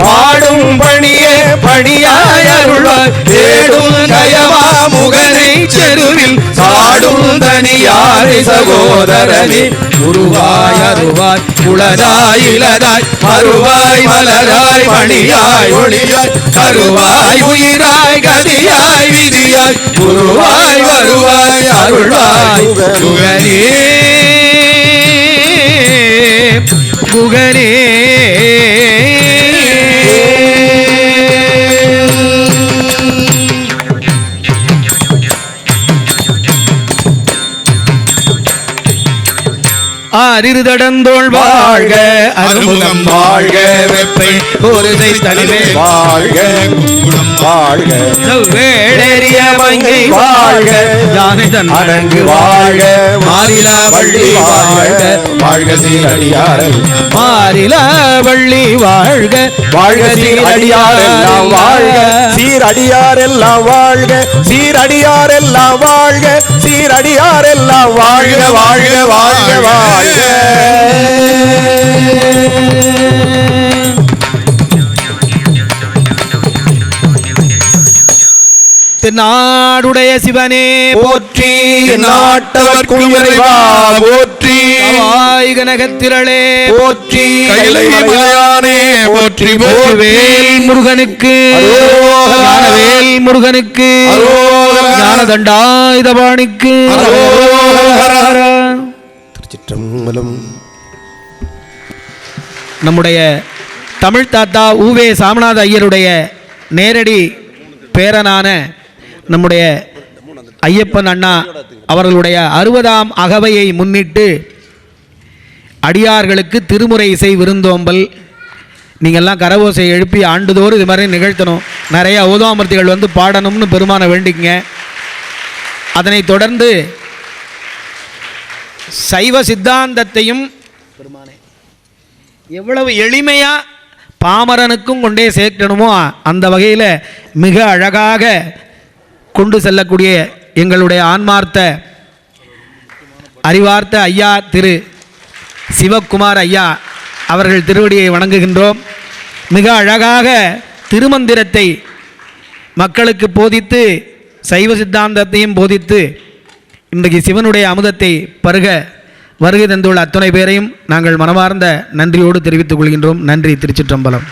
பாடும் பணியே பணியாய் அருள்வாய் தேடும் கயவா முகனை செருவில் சாடும் தனியாரை சகோதரனே உருவாய் அருவாய் உளதாய் இளதாய் மறுவாய் மலராய் மணியாய் ஒளியாய் கருவாய் உயிராய் கதியாய் விதியாய் உருவாய் வருவாய் அருள்வாய் குகனே குகனே ஆரிருதடந்தோள் வாழ்க அருமுகம் வாழ்க வெப்பை ஒருதை தனிவே வாழ்க வாழ்க வேடேறிய மங்கை வாழ்க யானைதன் அடங்கு வாழ்க மாறிலா வள்ளி வாழ்க வாழ்க சீரடியாரல் மாறிலா வள்ளி வாழ்க வாழ்க சீரடியாரெல்லாம் வாழ்க சீரடியாரெல்லாம் வாழ்க சீரடியாரெல்லாம் வாழ்க சீரடியாரெல்லாம் வாழ்க வாழ்க வாழ்க வாழ்க நாடுடைய சிவனே போற்றி நாட்டவர்க்கும் இறைவா போற்றி கனகத்திரளே போற்றி கைலைமலையானே போற்றி வேல் முருகனுக்கு வேல் முருகனுக்கு ஞானதண்டாயுதபாணிக்கு திருச்சிற்றம்பலம். நம்முடைய தமிழ் தாத்தா உவே சாமிநாத ஐயருடைய நேரடி பேரனான நம்முடைய ஐயப்பன் அண்ணா அவர்களுடைய 60ஆம் அகவையை முன்னிட்டு அடியார்களுக்கு திருமுறை இசை விருந்தோம்பல் நீங்கள்லாம் கரவோசை எழுப்பி ஆண்டுதோறும் இது மாதிரி நிகழ்த்தணும். நிறைய ஓதாமூர்த்திகள் வந்து பாடணும்னு பெருமானை வேண்டிக்கங்க. அதனைத் தொடர்ந்து சைவ சித்தாந்தத்தையும் பெருமானே எவ்வளவு எளிமையாக பாமரனுக்கும் கொண்டே சேர்க்கணுமோ அந்த வகையில் மிக அழகாக கொண்டு செல்லக்கூடிய எங்களுடைய ஆன்மார்த்த அறிவார்த்த ஐயா திரு சிவக்குமார் ஐயா அவர்கள் திருவடியை வணங்குகின்றோம். மிக அழகாக திருமந்திரத்தை மக்களுக்கு போதித்து சைவ சித்தாந்தத்தையும் போதித்து இன்றைக்கு சிவனுடைய அமுதத்தை பருக வருகை தந்துள்ள அத்தனை பேரையும் நாங்கள் மனமார்ந்த நன்றியோடு தெரிவித்துக் கொள்கின்றோம். நன்றி. திருச்சிற்றம்பலம்.